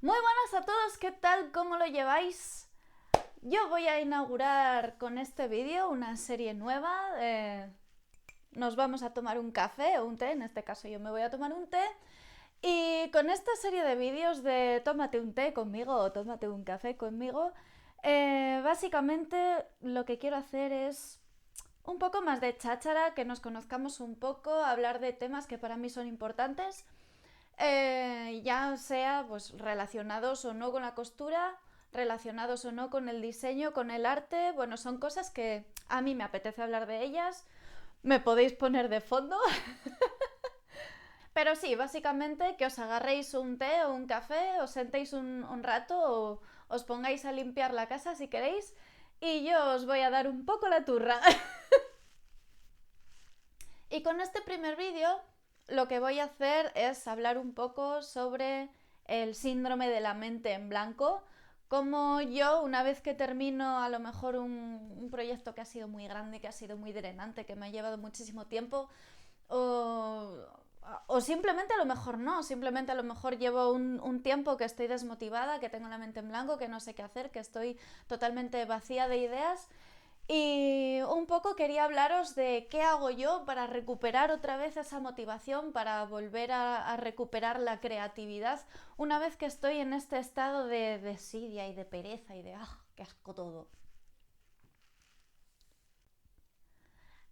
Muy buenas a todos, ¿qué tal? ¿Cómo lo lleváis? Yo voy a inaugurar con este vídeo una serie nueva. Nos vamos a tomar un café o un té, en este caso yo me voy a tomar un té. Y con esta serie de vídeos de tómate un té conmigo o tómate un café conmigo, básicamente lo que quiero hacer es un poco más de cháchara, que nos conozcamos un poco, hablar de temas que para mí son importantes. Ya sea pues relacionados o no con la costura, relacionados o no con el diseño, con el arte. Bueno, son cosas que a mí me apetece hablar de ellas. Me podéis poner de fondo. Pero sí, básicamente que os agarréis un té o un café, os sentéis un rato o os pongáis a limpiar la casa si queréis y yo os voy a dar un poco la turra. Y con este primer vídeo lo que voy a hacer es hablar un poco sobre el síndrome de la mente en blanco, como yo, una vez que termino a lo mejor un proyecto que ha sido muy grande, que ha sido muy drenante, que me ha llevado muchísimo tiempo, o, o simplemente a lo mejor no, simplemente a lo mejor llevo un tiempo que estoy desmotivada, que tengo la mente en blanco, que no sé qué hacer, que estoy totalmente vacía de ideas. Y un poco quería hablaros de qué hago yo para recuperar otra vez esa motivación, para volver a recuperar la creatividad, una vez que estoy en este estado de desidia y de pereza y de qué asco todo.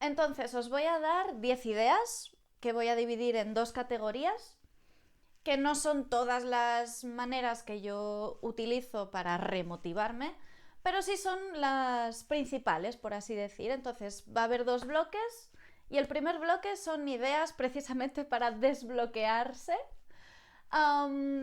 Entonces, os voy a dar 10 ideas que voy a dividir en dos categorías, que no son todas las maneras que yo utilizo para remotivarme, pero sí son las principales, por así decir. Entonces va a haber dos bloques y el primer bloque son ideas precisamente para desbloquearse,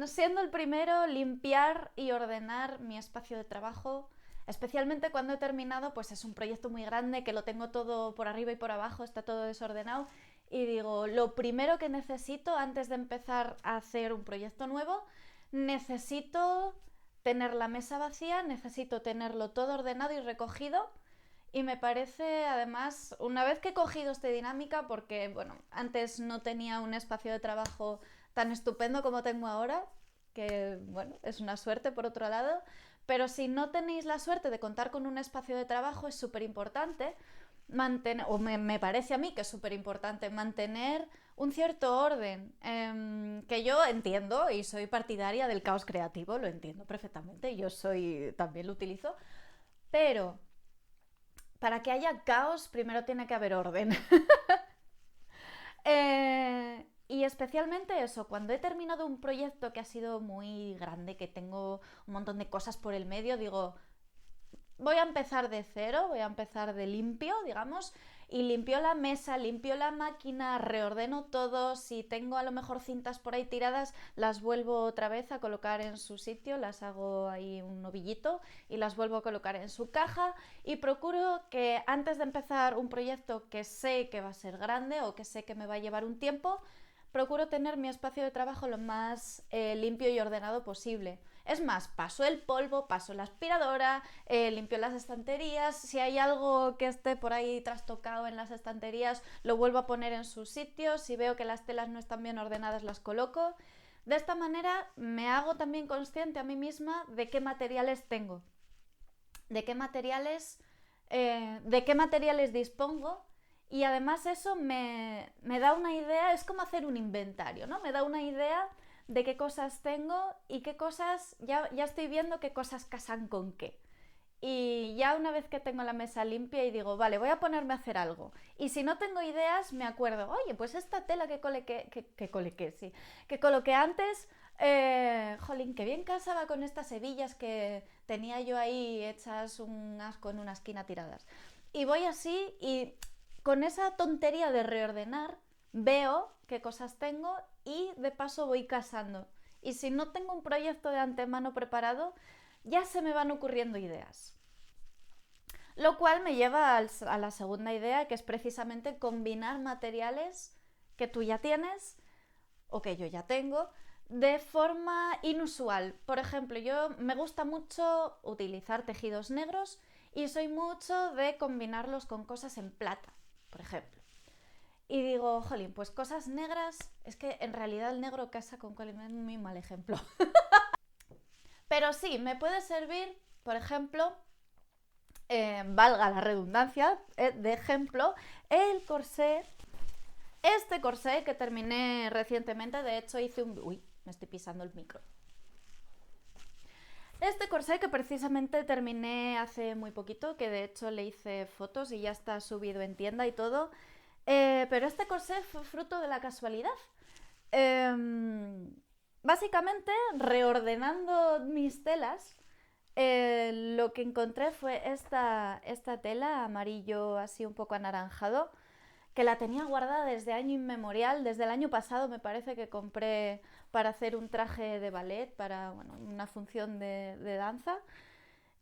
siendo el primero limpiar y ordenar mi espacio de trabajo, especialmente cuando he terminado, pues es un proyecto muy grande que lo tengo todo por arriba y por abajo, está todo desordenado y digo, lo primero que necesito antes de empezar a hacer un proyecto nuevo, necesito tener la mesa vacía, necesito tenerlo todo ordenado y recogido. Y me parece, además, una vez que he cogido esta dinámica, porque, bueno, antes no tenía un espacio de trabajo tan estupendo como tengo ahora, que, bueno, es una suerte por otro lado, pero si no tenéis la suerte de contar con un espacio de trabajo, es súper importante mantener, o me parece a mí que es súper importante mantener un cierto orden, que yo entiendo y soy partidaria del caos creativo, lo entiendo perfectamente, yo soy, también lo utilizo, pero para que haya caos primero tiene que haber orden. Y especialmente eso, cuando he terminado un proyecto que ha sido muy grande, que tengo un montón de cosas por el medio, digo, voy a empezar de cero, voy a empezar de limpio, digamos, y limpio la mesa, limpio la máquina, reordeno todo. Si tengo a lo mejor cintas por ahí tiradas, las vuelvo otra vez a colocar en su sitio, las hago ahí un novillito y las vuelvo a colocar en su caja y procuro que antes de empezar un proyecto que sé que va a ser grande o que sé que me va a llevar un tiempo, procuro tener mi espacio de trabajo lo más limpio y ordenado posible. Es más, paso el polvo, paso la aspiradora, limpio las estanterías. Si hay algo que esté por ahí trastocado en las estanterías, lo vuelvo a poner en su sitio. Si veo que las telas no están bien ordenadas, las coloco. De esta manera me hago también consciente a mí misma de qué materiales tengo, de de qué materiales dispongo y además eso me da una idea, es como hacer un inventario, ¿no? Me da una idea de qué cosas tengo y qué cosas, ya estoy viendo qué cosas casan con qué. Y ya una vez que tengo la mesa limpia y digo, vale, voy a ponerme a hacer algo. Y si no tengo ideas, me acuerdo, oye, pues esta tela sí, que coloqué antes, jolín, qué bien casaba con estas hebillas que tenía yo ahí hechas un asco en una esquina tiradas. Y voy así y con esa tontería de reordenar, veo qué cosas tengo y de paso voy casando. Y si no tengo un proyecto de antemano preparado, ya se me van ocurriendo ideas. Lo cual me lleva a la segunda idea, que es precisamente combinar materiales que tú ya tienes o que yo ya tengo de forma inusual. Por ejemplo, yo me gusta mucho utilizar tejidos negros y soy mucho de combinarlos con cosas en plata, por ejemplo. Y digo, jolín, pues cosas negras, es que en realidad el negro casa con cuál es un muy mal ejemplo. Pero sí, me puede servir, por ejemplo, valga la redundancia, de ejemplo, el corsé, este corsé que terminé recientemente. De hecho hice un... Uy, me estoy pisando el micro. Este corsé que precisamente terminé hace muy poquito, que de hecho le hice fotos y ya está subido en tienda y todo. Pero este corsé fue fruto de la casualidad. Básicamente, reordenando mis telas, lo que encontré fue esta tela amarillo así un poco anaranjado, que la tenía guardada desde año inmemorial. Desde el año pasado me parece que compré para hacer un traje de ballet, para una función de danza.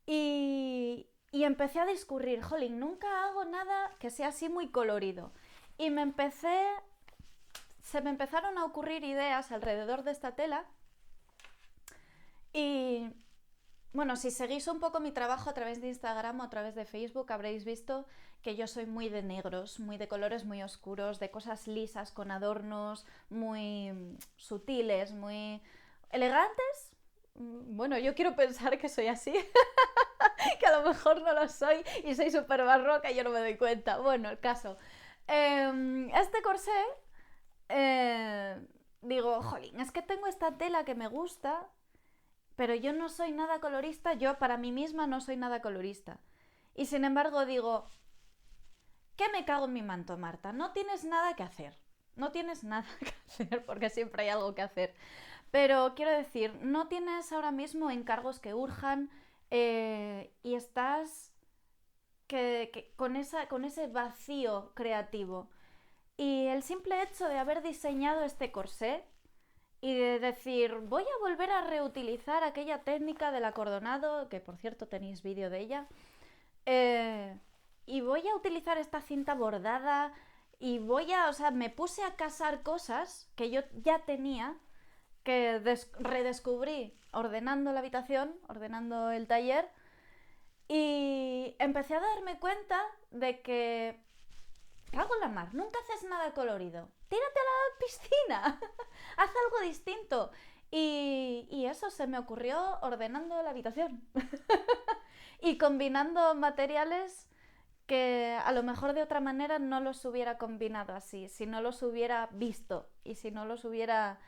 Y empecé a discurrir, jolín, nunca hago nada que sea así muy colorido. Y se me empezaron a ocurrir ideas alrededor de esta tela. Y bueno, si seguís un poco mi trabajo a través de Instagram o a través de Facebook, habréis visto que yo soy muy de negros, muy de colores muy oscuros, de cosas lisas con adornos muy sutiles, muy elegantes. Bueno, yo quiero pensar que soy así, que a lo mejor no lo soy y soy súper barroca y yo no me doy cuenta. Bueno, el caso. Este corsé, digo, jolín, es que tengo esta tela que me gusta, pero yo no soy nada colorista, yo para mí misma no soy nada colorista. Y sin embargo digo, ¿qué me cago en mi manto, Marta? No tienes nada que hacer. No tienes nada que hacer porque siempre hay algo que hacer. Pero quiero decir, no tienes ahora mismo encargos que urjan y estás con ese vacío creativo. Y el simple hecho de haber diseñado este corsé y de decir, voy a volver a reutilizar aquella técnica del acordonado, que por cierto tenéis vídeo de ella, y voy a utilizar esta cinta bordada y me puse a casar cosas que yo ya tenía, que redescubrí ordenando la habitación, ordenando el taller, y empecé a darme cuenta de que cago en la mar, nunca haces nada colorido. Tírate a la piscina, haz algo distinto. Y eso se me ocurrió ordenando la habitación y combinando materiales que a lo mejor de otra manera no los hubiera combinado así, si no los hubiera visto y si no los hubiera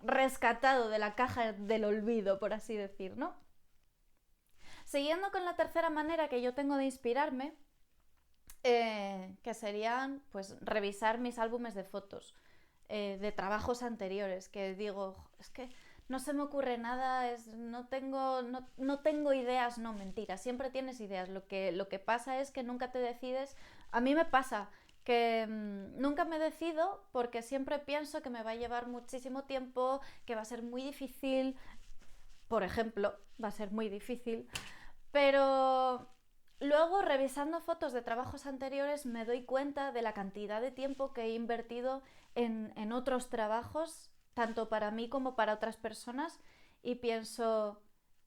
rescatado de la caja del olvido, por así decir, ¿no? Siguiendo con la tercera manera que yo tengo de inspirarme, que serían pues revisar mis álbumes de fotos de trabajos anteriores, que digo, es que no se me ocurre nada, no tengo ideas. No, mentira, siempre tienes ideas. Lo que pasa es que nunca te decides. A mí me pasa que nunca me decido porque siempre pienso que me va a llevar muchísimo tiempo, que va a ser muy difícil. Por ejemplo, va a ser muy difícil, pero luego, revisando fotos de trabajos anteriores, me doy cuenta de la cantidad de tiempo que he invertido en otros trabajos, tanto para mí como para otras personas, y pienso,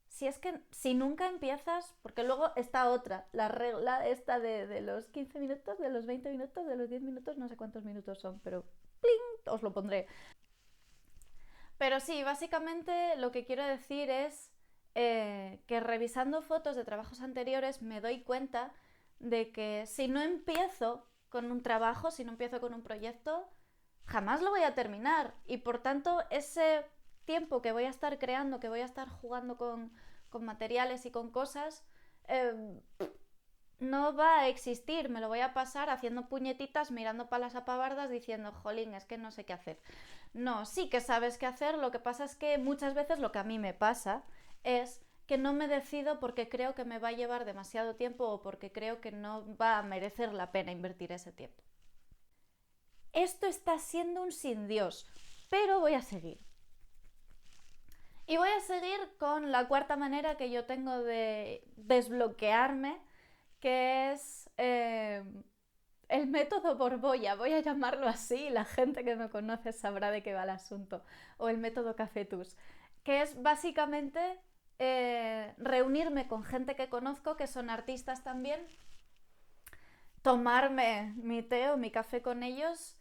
si nunca empiezas, porque luego está otra, la regla esta de los 15 minutos, de los 20 minutos, de los 10 minutos, no sé cuántos minutos son, pero ¡pling! Os lo pondré. Pero sí, básicamente lo que quiero decir es que revisando fotos de trabajos anteriores me doy cuenta de que si no empiezo con un trabajo, si no empiezo con un proyecto, jamás lo voy a terminar. Y por tanto, ese tiempo que voy a estar creando, que voy a estar jugando con materiales y con cosas, no va a existir. Me lo voy a pasar haciendo puñetitas, mirando para las apabardas, diciendo, jolín, es que no sé qué hacer. No, sí que sabes qué hacer, lo que pasa es que muchas veces lo que a mí me pasa es que no me decido porque creo que me va a llevar demasiado tiempo o porque creo que no va a merecer la pena invertir ese tiempo. Esto está siendo un sin Dios, pero voy a seguir. Y voy a seguir con la cuarta manera que yo tengo de desbloquearme, que es el método Borbolla, voy a llamarlo así, la gente que me conoce sabrá de qué va el asunto, o el método Cafetus, que es básicamente reunirme con gente que conozco, que son artistas también, tomarme mi té o mi café con ellos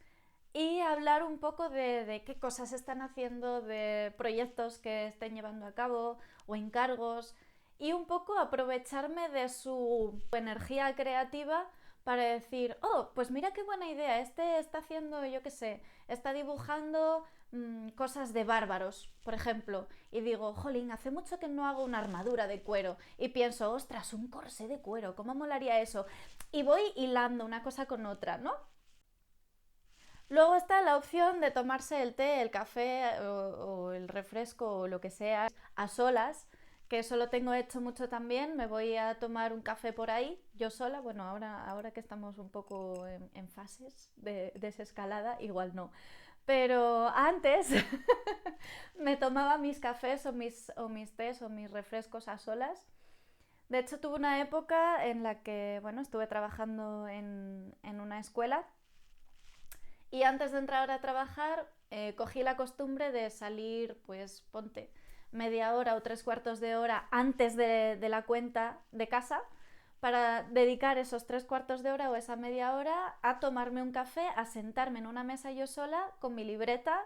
y hablar un poco de qué cosas están haciendo, de proyectos que estén llevando a cabo o encargos y un poco aprovecharme de su energía creativa para decir, oh, pues mira qué buena idea, este está haciendo, yo qué sé, está dibujando cosas de bárbaros, por ejemplo, y digo, jolín, hace mucho que no hago una armadura de cuero, y pienso, ostras, un corsé de cuero, ¿cómo molaría eso? Y voy hilando una cosa con otra, ¿no? Luego está la opción de tomarse el té, el café o el refresco o lo que sea a solas, que eso lo tengo hecho mucho también. Me voy a tomar un café por ahí, yo sola. Bueno, ahora que estamos un poco en fases de desescalada, igual no. Pero antes me tomaba mis cafés o mis tés o mis refrescos a solas. De hecho, tuve una época en la que, bueno, estuve trabajando en una escuela y antes de entrar a trabajar cogí la costumbre de salir, pues ponte, media hora o tres cuartos de hora antes de la cuenta de casa para dedicar esos tres cuartos de hora o esa media hora a tomarme un café, a sentarme en una mesa yo sola con mi libreta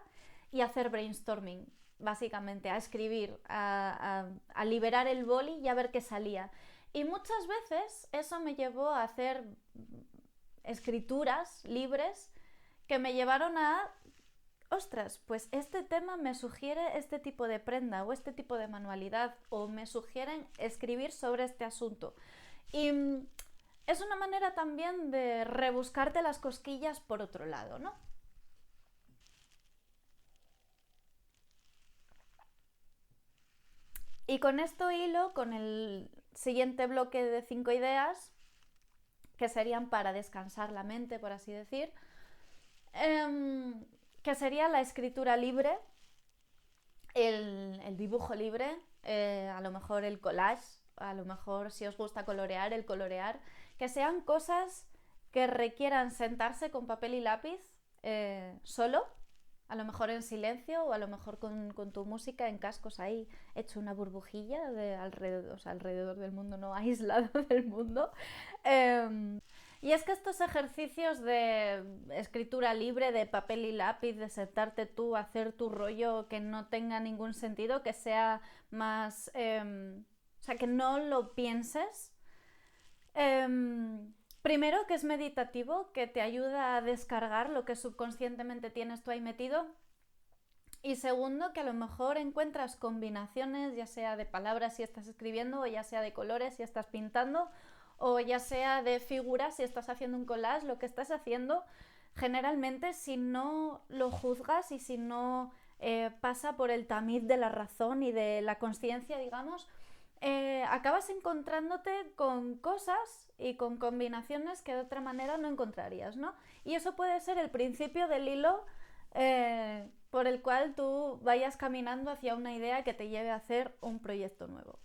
y a hacer brainstorming, básicamente, a escribir, a liberar el boli y a ver qué salía. Y muchas veces eso me llevó a hacer escrituras libres que me llevaron a, ostras, pues este tema me sugiere este tipo de prenda o este tipo de manualidad o me sugieren escribir sobre este asunto. Y es una manera también de rebuscarte las cosquillas por otro lado, ¿no? Y con esto hilo con el siguiente bloque de 5 ideas que serían para descansar la mente, por así decir, que sería la escritura libre, el dibujo libre, a lo mejor el collage, a lo mejor si os gusta colorear, el colorear, que sean cosas que requieran sentarse con papel y lápiz solo, a lo mejor en silencio o a lo mejor con tu música en cascos ahí, hecho una burbujilla de alrededor, o sea, alrededor del mundo, no aislado del mundo. Y es que estos ejercicios de escritura libre, de papel y lápiz, de sentarte tú a hacer tu rollo que no tenga ningún sentido, que sea más... o sea, que no lo pienses. Primero, que es meditativo, que te ayuda a descargar lo que subconscientemente tienes tú ahí metido. Y segundo, que a lo mejor encuentras combinaciones, ya sea de palabras si estás escribiendo, o ya sea de colores si estás pintando, o ya sea de figuras si estás haciendo un collage, lo que estás haciendo, generalmente si no lo juzgas y si no pasa por el tamiz de la razón y de la conciencia, digamos, acabas encontrándote con cosas y con combinaciones que de otra manera no encontrarías, ¿no? Y eso puede ser el principio del hilo por el cual tú vayas caminando hacia una idea que te lleve a hacer un proyecto nuevo.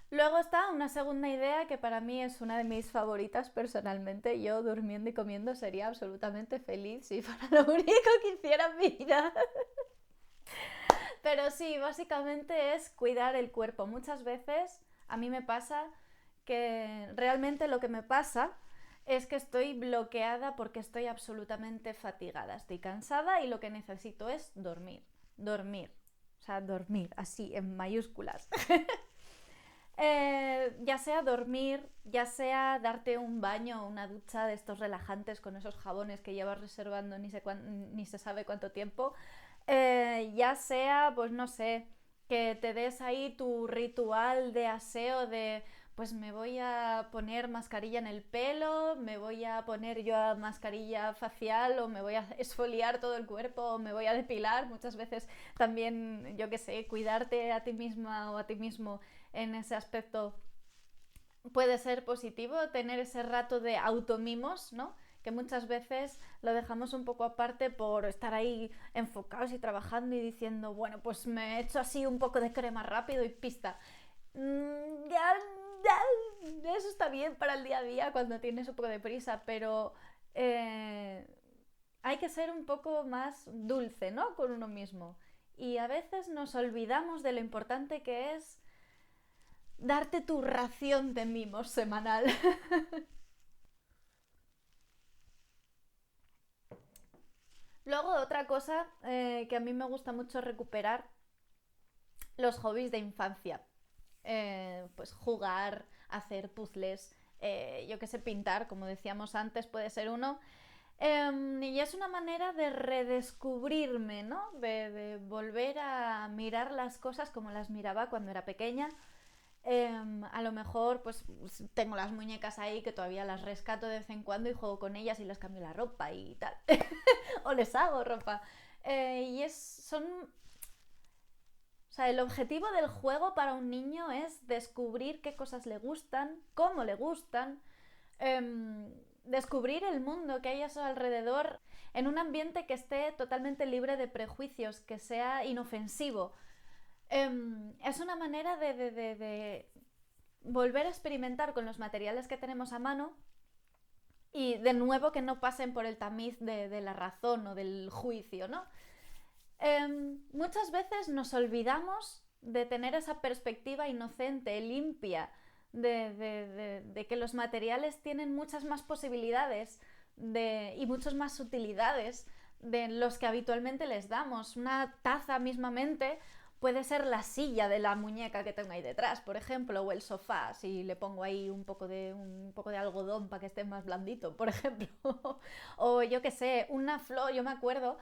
Luego está una segunda idea que para mí es una de mis favoritas personalmente. Yo durmiendo y comiendo sería absolutamente feliz si fuera lo único que hiciera en mi vida. Pero sí, básicamente es cuidar el cuerpo. Muchas veces a mí me pasa que realmente lo que me pasa es que estoy bloqueada porque estoy absolutamente fatigada. Estoy cansada y lo que necesito es dormir. Dormir. O sea, dormir, así, en mayúsculas. Ya sea dormir, ya sea darte un baño o una ducha de estos relajantes con esos jabones que llevas reservando ni se sabe cuánto tiempo, ya sea, pues no sé, que te des ahí tu ritual de aseo de, pues me voy a poner mascarilla en el pelo, me voy a poner yo mascarilla facial o me voy a esfoliar todo el cuerpo o me voy a depilar. Muchas veces también, yo qué sé, cuidarte a ti misma o a ti mismo en ese aspecto puede ser positivo, tener ese rato de automimos, ¿no? Que muchas veces lo dejamos un poco aparte por estar ahí enfocados y trabajando y diciendo, bueno, pues me he hecho así un poco de crema rápido y pista. Ya, eso está bien para el día a día cuando tienes un poco de prisa, pero hay que ser un poco más dulce, ¿no? Con uno mismo. Y a veces nos olvidamos de lo importante que es darte tu ración de mimos semanal. Luego, otra cosa que a mí me gusta mucho recuperar, los hobbies de infancia. Pues jugar, hacer puzzles, yo qué sé, pintar, como decíamos antes, puede ser uno. Y es una manera de redescubrirme, ¿no? De volver a mirar las cosas como las miraba cuando era pequeña. A lo mejor pues tengo las muñecas ahí que todavía las rescato de vez en cuando y juego con ellas y les cambio la ropa y tal. O les hago ropa. Son... O sea, el objetivo del juego para un niño es descubrir qué cosas le gustan, cómo le gustan, descubrir el mundo que hay a su alrededor en un ambiente que esté totalmente libre de prejuicios, que sea inofensivo. Es una manera de volver a experimentar con los materiales que tenemos a mano y de nuevo que no pasen por el tamiz de la razón o del juicio, ¿no? Muchas veces nos olvidamos de tener esa perspectiva inocente, limpia, de que los materiales tienen muchas más posibilidades y muchas más utilidades de los que habitualmente les damos. Una taza mismamente puede ser la silla de la muñeca que tengo ahí detrás, por ejemplo, o el sofá, si le pongo ahí un poco de algodón para que esté más blandito, por ejemplo. O yo qué sé, una flor, yo me acuerdo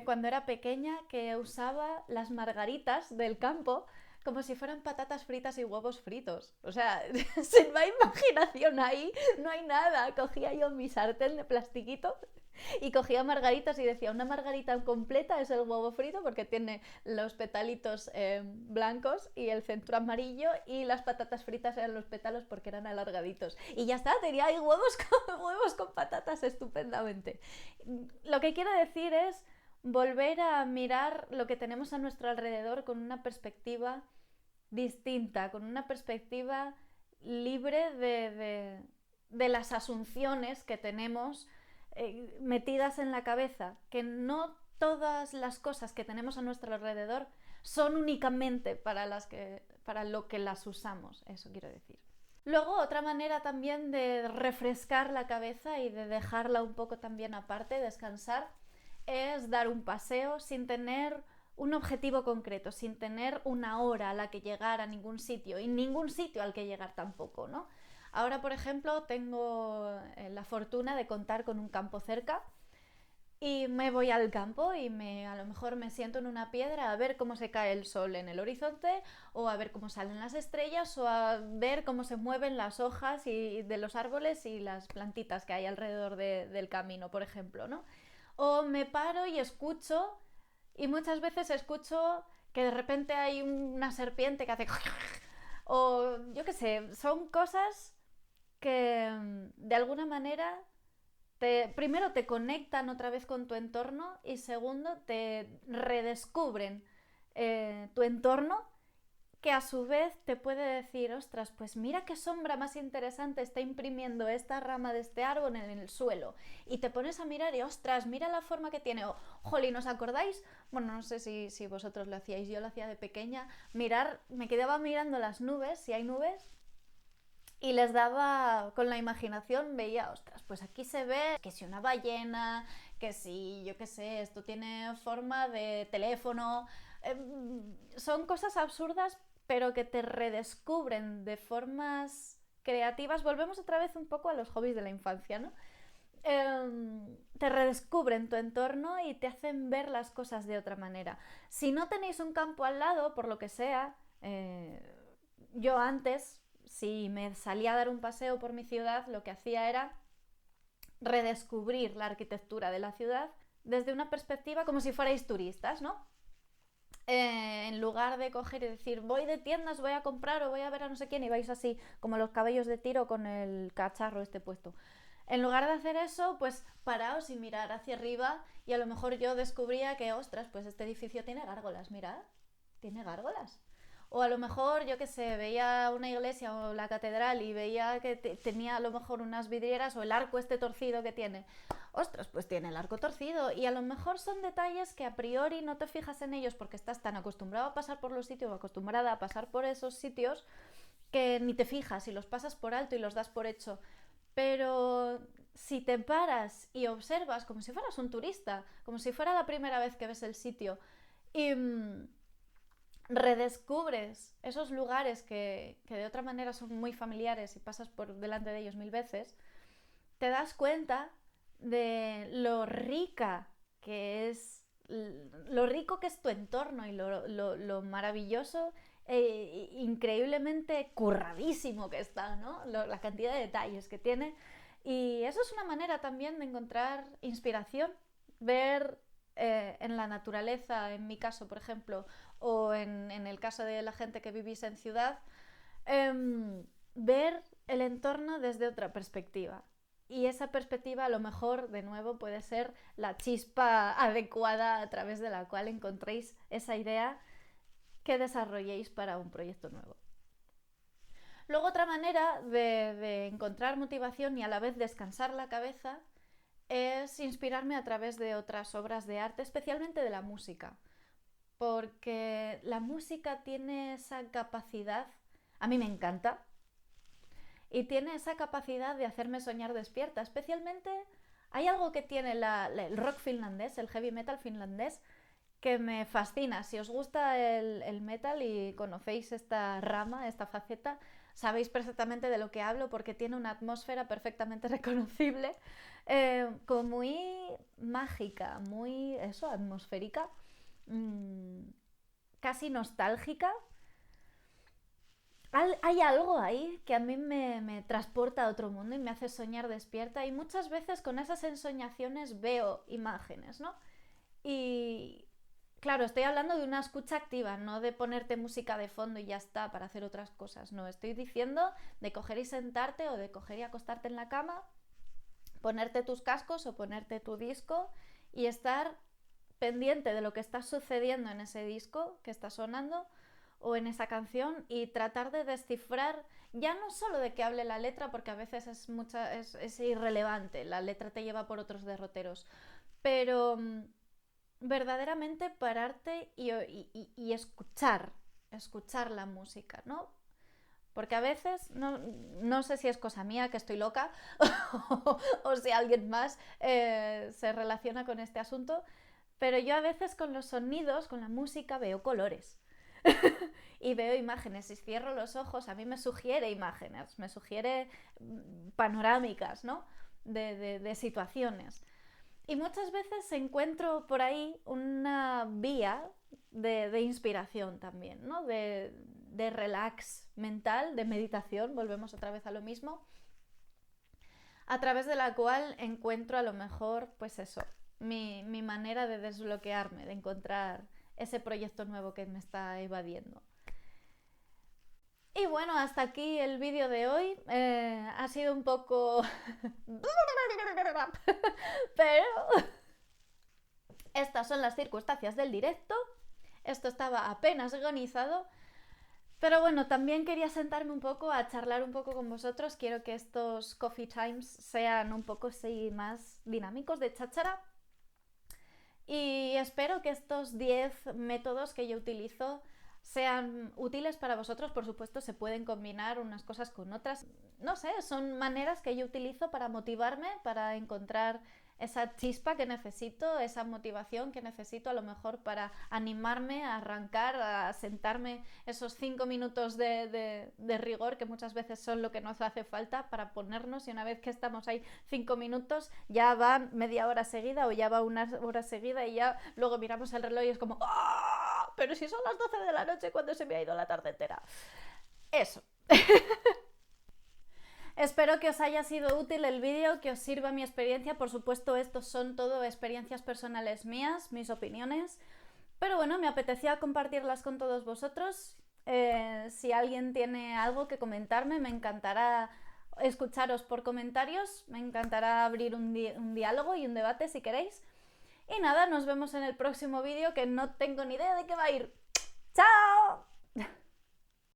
cuando era pequeña que usaba las margaritas del campo como si fueran patatas fritas y huevos fritos. O sea, sin más imaginación ahí, no hay nada. Cogía yo mi sartén de plastiquito y cogía margaritas y decía, una margarita completa es el huevo frito porque tiene los petalitos blancos y el centro amarillo, y las patatas fritas eran los pétalos porque eran alargaditos. Y ya está, tenía ahí huevos con patatas estupendamente. Lo que quiero decir es volver a mirar lo que tenemos a nuestro alrededor con una perspectiva distinta, con una perspectiva libre de las asunciones que tenemos metidas en la cabeza, que no todas las cosas que tenemos a nuestro alrededor son únicamente para lo que las usamos, eso quiero decir. Luego, otra manera también de refrescar la cabeza y de dejarla un poco también aparte, descansar, es dar un paseo sin tener un objetivo concreto, sin tener una hora a la que llegar a ningún sitio y ningún sitio al que llegar tampoco, ¿no? Ahora, por ejemplo, tengo la fortuna de contar con un campo cerca y me voy al campo y a lo mejor me siento en una piedra a ver cómo se cae el sol en el horizonte, o a ver cómo salen las estrellas, o a ver cómo se mueven las hojas de los árboles y las plantitas que hay alrededor del camino, por ejemplo, ¿no? O me paro y escucho, y muchas veces escucho que de repente hay una serpiente que hace... O yo qué sé, son cosas que de alguna manera primero te conectan otra vez con tu entorno y segundo te redescubren tu entorno, que a su vez te puede decir, ostras, pues mira qué sombra más interesante está imprimiendo esta rama de este árbol en el suelo. Y te pones a mirar y, ostras, mira la forma que tiene. O, jolín, ¿os acordáis? Bueno, no sé si vosotros lo hacíais, yo lo hacía de pequeña. Me quedaba mirando las nubes, si hay nubes, y les daba, con la imaginación, veía, ostras, pues aquí se ve que si una ballena, que si, yo qué sé, esto tiene forma de teléfono. Son cosas absurdas, pero que te redescubren de formas creativas. Volvemos otra vez un poco a los hobbies de la infancia, ¿no? Te redescubren tu entorno y te hacen ver las cosas de otra manera. Si no tenéis un campo al lado, por lo que sea, yo antes, si me salía a dar un paseo por mi ciudad, lo que hacía era redescubrir la arquitectura de la ciudad desde una perspectiva como si fuerais turistas, ¿no? En lugar de coger y decir, voy de tiendas, voy a comprar o voy a ver a no sé quién, y vais así como los caballos de tiro con el cacharro este puesto. En lugar de hacer eso, pues paraos y mirar hacia arriba, y a lo mejor yo descubría que, ostras, pues este edificio tiene gárgolas, mirad, tiene gárgolas. O a lo mejor, yo qué sé, veía una iglesia o la catedral y veía que tenía a lo mejor unas vidrieras, o el arco este torcido que tiene. Ostras, pues tiene el arco torcido. Y a lo mejor son detalles que a priori no te fijas en ellos porque estás tan acostumbrado a pasar por los sitios o acostumbrada a pasar por esos sitios que ni te fijas y los pasas por alto y los das por hecho. Pero si te paras y observas como si fueras un turista, como si fuera la primera vez que ves el sitio y redescubres esos lugares que de otra manera son muy familiares y pasas por delante de ellos 1000 veces, te das cuenta de lo rica que es, lo rico que es tu entorno y lo maravilloso e increíblemente curradísimo que está, ¿no? La cantidad de detalles que tiene. Y eso es una manera también de encontrar inspiración, ver en la naturaleza, en mi caso, por ejemplo, o en el caso de la gente que vivís en ciudad, ver el entorno desde otra perspectiva. Y esa perspectiva a lo mejor, de nuevo, puede ser la chispa adecuada a través de la cual encontréis esa idea que desarrolléis para un proyecto nuevo. Luego otra manera de encontrar motivación y a la vez descansar la cabeza es inspirarme a través de otras obras de arte, especialmente de la música. Porque la música tiene esa capacidad, a mí me encanta, y tiene esa capacidad de hacerme soñar despierta. Especialmente hay algo que tiene el rock finlandés, el heavy metal finlandés, que me fascina. Si os gusta el metal y conocéis esta rama, esta faceta, sabéis perfectamente de lo que hablo porque tiene una atmósfera perfectamente reconocible, como muy mágica, muy atmosférica, casi nostálgica. Hay algo ahí que a mí me transporta a otro mundo y me hace soñar despierta, y muchas veces con esas ensoñaciones veo imágenes, ¿no? Y claro, estoy hablando de una escucha activa, no de ponerte música de fondo y ya está para hacer otras cosas. No, estoy diciendo de coger y sentarte o de coger y acostarte en la cama, ponerte tus cascos o ponerte tu disco y estar pendiente de lo que está sucediendo en ese disco que está sonando o en esa canción y tratar de descifrar, ya no solo de que hable la letra, porque a veces es irrelevante, la letra te lleva por otros derroteros, pero verdaderamente pararte y escuchar la música, ¿no? Porque a veces, no sé si es cosa mía, que estoy loca, o si alguien más se relaciona con este asunto, pero yo a veces con los sonidos, con la música, veo colores. Y veo imágenes, y cierro los ojos, a mí me sugiere imágenes, me sugiere panorámicas, ¿no? De situaciones. Y muchas veces encuentro por ahí una vía de inspiración también, ¿no? De relax mental, de meditación, volvemos otra vez a lo mismo, a través de la cual encuentro a lo mejor, pues eso, mi manera de desbloquearme, de encontrar ese proyecto nuevo que me está evadiendo. Y bueno, hasta aquí el vídeo de hoy. Ha sido un poco... pero estas son las circunstancias del directo. Esto estaba apenas organizado. Pero bueno, también quería sentarme un poco a charlar un poco con vosotros. Quiero que estos coffee times sean un poco así más dinámicos, de cháchara. Y espero que estos 10 métodos que yo utilizo sean útiles para vosotros. Por supuesto, se pueden combinar unas cosas con otras. No sé, son maneras que yo utilizo para motivarme, para encontrar esa chispa que necesito, esa motivación que necesito a lo mejor para animarme a arrancar, a sentarme esos 5 minutos de rigor que muchas veces son lo que nos hace falta para ponernos, y una vez que estamos ahí 5 minutos ya va media hora seguida o ya va una hora seguida y ya luego miramos el reloj y es como ¡oh! Pero si son las 12 de la noche cuando se me ha ido la tarde entera. Eso. Espero que os haya sido útil el vídeo, que os sirva mi experiencia. Por supuesto, estos son todo experiencias personales mías, mis opiniones. Pero bueno, me apetecía compartirlas con todos vosotros. Si alguien tiene algo que comentarme, me encantará escucharos por comentarios. Me encantará abrir un diálogo y un debate si queréis. Y nada, nos vemos en el próximo vídeo, que no tengo ni idea de qué va a ir. ¡Chao!